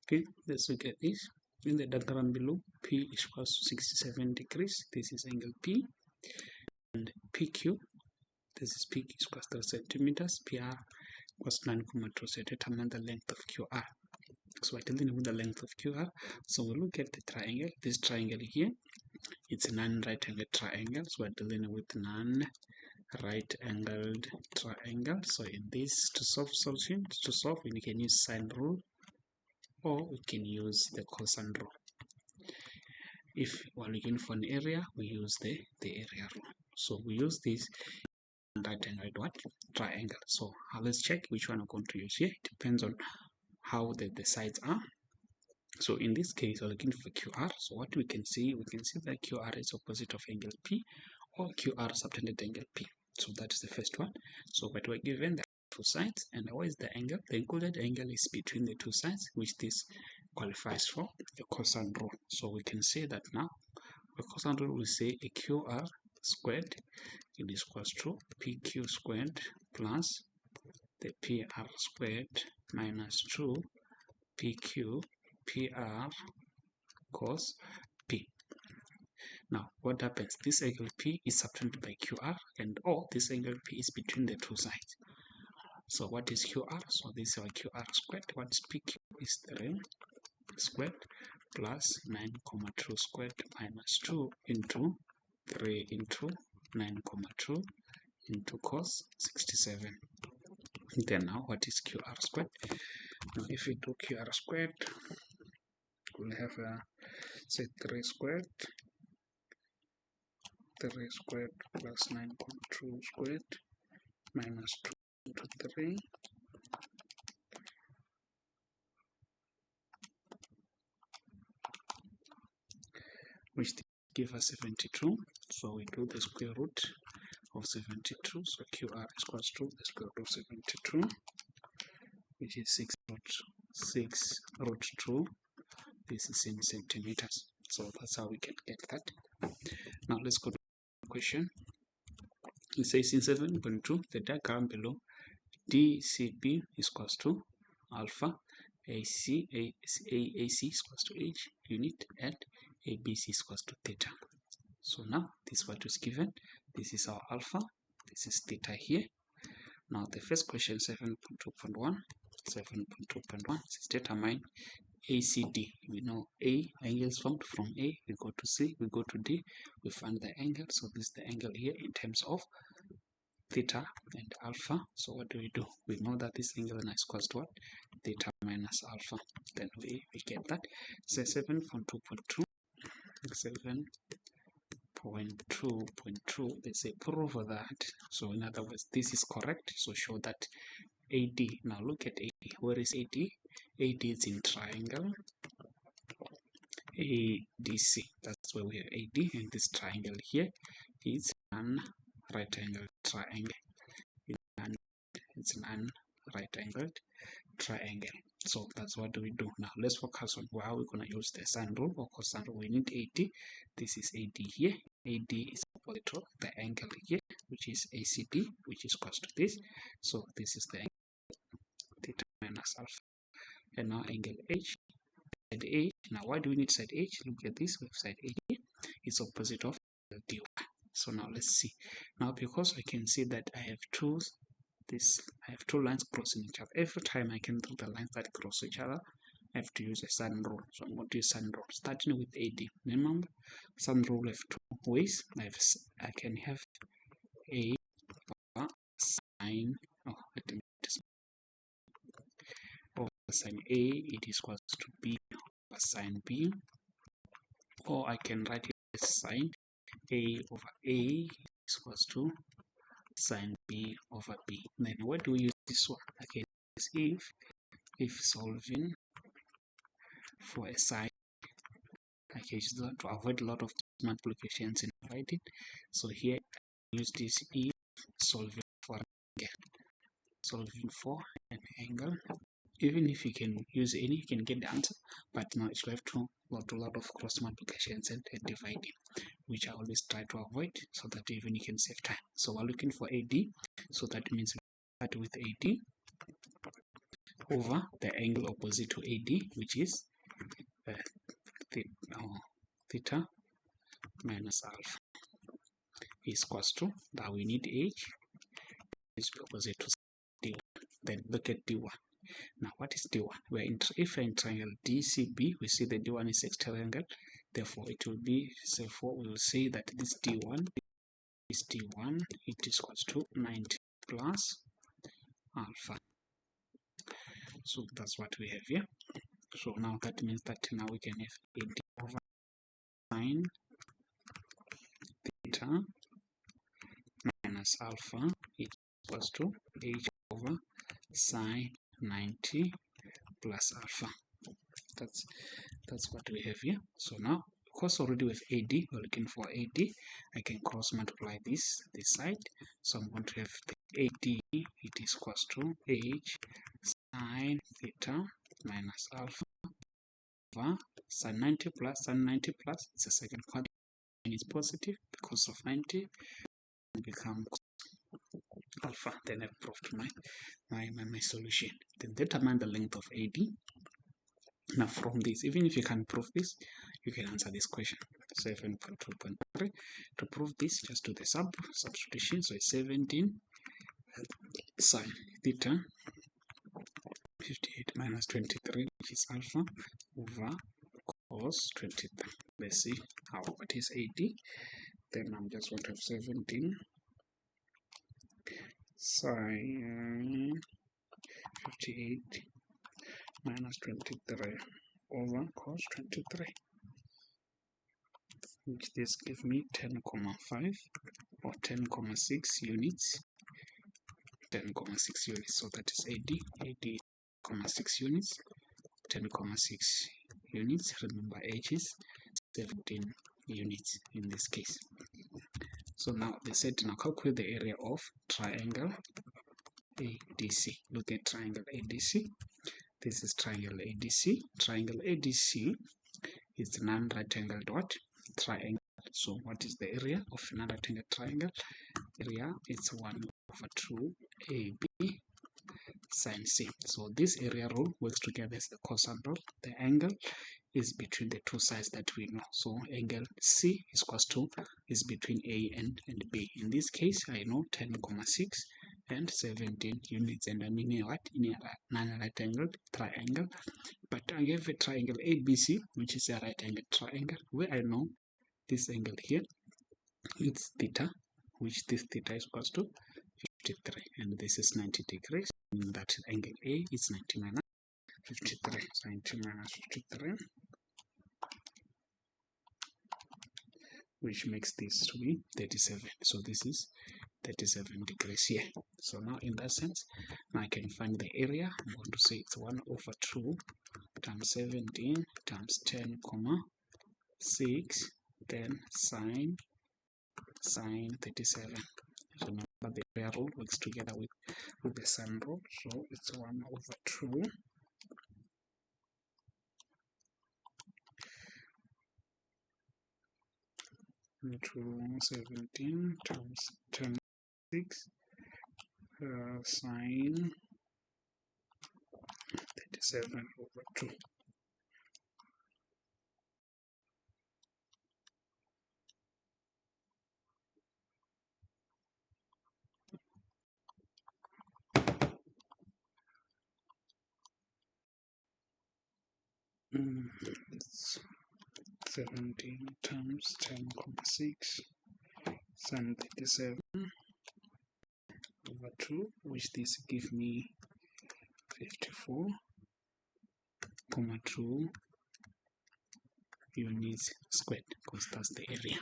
Okay, let's look at this. In the diagram below, P is equals to 67 degrees. This is angle P. And PQ, this is P is equals to 3 centimeters. PR equals 9,2. So determine the length of QR. So we're dealing with the length of QR. So we look at the triangle. This triangle here, it's a non-right-angled triangle. So we're dealing with non-right-angled triangle. So in this, to solve, we can use sine rule, or we can use the cosine rule. If we're looking for an area, we use the area rule. So we use this right-angled triangle. So let's check which one we're going to use here. It depends on how the sides are. So in this case, we're looking for QR. So what we can see that QR is opposite of angle P, or QR subtended angle P. So that is the first one. So but we're given the two sides, and what is the angle? The included angle is between the two sides, which this qualifies for the cosine rule. So we can say that now the cosine rule will say a QR squared is equals to PQ squared plus the PR squared minus 2 PQ PR cos P. Now what happens? This angle P is subtended by QR, and this angle P is between the two sides. So what is QR? So this is our QR squared. What is PQ? Is 3 squared plus 9,2 squared minus 2 into 3 into 9,2 into cos 67. Then now what is QR squared? Now if we do QR squared, we'll have say 3 squared plus 9,2 squared minus 2 into 3 which give us 72. So we do the square root of 72. So QR is equals to the square root of 72, which is 6 root 2. This is in centimeters. So that's how we can get that. Now let's go to the question. It says in 7.2, the diagram below, DCB is equals to alpha, AC is equals to H unit, and ABC is equals to theta. So now this is what is given. This is our alpha. This is theta here. Now the first question, 7.2.1 says determine ACD. We know A angle is formed from A. We go to C. We go to D. We find the angle. So this is the angle here in terms of theta and alpha. So what do? We know that this angle is equals to what? Theta minus alpha. Then we get that. So 7.2.2. 7.2.2, let's say prove that. So in other words, this is correct. So show that AD. Now look at AD. Where is AD? AD is in triangle ADC. That's where we have AD, and this triangle here is an right angled triangle. It's an right angled triangle. So that's what do we do. Now let's focus on how we're going to use the sine rule or cosine rule. We need AD. This is AD here. AD is opposite to the angle here, which is ACD, which is equals to this. So this is the angle theta minus alpha. And now angle H, side H. Now why do we need side H? Look at this. We have side H here. It's opposite of dy. So now let's see. Now because I can see that I have two lines crossing each other. Every time I can draw the lines that cross each other, I have to use a sine rule. So I'm going to use sine rule, starting with AD. Remember, sine rule have two ways. I can have A over sine. Over sine A, it is equals to B over sine B, or I can write it as sine A over A is equals to sine B over B. Then what do we use this one? Okay, if solving for a sine, I can use that to avoid a lot of multiplications in writing. So here I use this if solving for an angle. Even if you can use any, you can get the answer, but now you have to go to a lot of cross multiplications and dividing, which I always try to avoid, so that even you can save time. So we're looking for AD, so that means we start with AD. over the angle opposite to AD, which is theta minus alpha is equals to, now we need H is opposite to D1. Then look at D1. Now what is D1? If we're in triangle DCB, we see that D1 is exterior angle, therefore it will be, therefore we will say that this D1 is D1, it is equals to 90 plus alpha. So that's what we have here. So now that means that now we can have AD over sine theta minus alpha equals to H over sine 90 plus alpha. That's what we have here. So now, because already with AD, we're looking for AD, I can cross multiply this side. So I'm going to have the AD, it is equals to H sine theta minus alpha over sine 90 plus sine 90 plus, it's a second quadrant, and it's positive because of 90, and becomes alpha. Then I've proved my solution. Then determine the length of AD. Now from this, even if you can prove this, you can answer this question. 7.2.3. To prove this, just do the substitution. So it's 17 sine theta 58 minus 23, which is alpha, over cos 23. Let's see what is AD. Then I'm just going to have 17 sine 58 minus 23 over cos 23, which this gives me 10,5 or 10,6 units. 10,6 units. So that is AD, 6 units, 10,6 units. Remember H is 17 units in this case. So now they said now calculate the area of triangle ADC. Look at triangle ADC. This is triangle ADC. Triangle ADC is the non-right angled triangle. So what is the area of a non-right angled triangle? Area is 1 over 2 AB sine C. So this area rule works together as the cosine rule. The angle is between the two sides that we know. So angle C is equals to is between A and B. In this case, I know 10,6 and 17 units, and I'm in a non-right angled triangle. But I have a triangle ABC, which is a right angled triangle, where I know this angle here, it's theta, which this theta is equals to 53, and this is 90 degrees, and that angle A is 90 minus 53. So 90 minus 53, which makes this to be 37. So this is 37 degrees here. So now in that sense, now I can find the area. I'm going to say it's 1 over 2 times 17 times 10,6, then sine 37. Remember the area rule works together with the sine rule. So it's 1 over 2 into 17 times 10,6 sine 37 over 2. It's 17 times 10,6 sine 37 over 2, which this give me 54,2 units squared, because that's the area.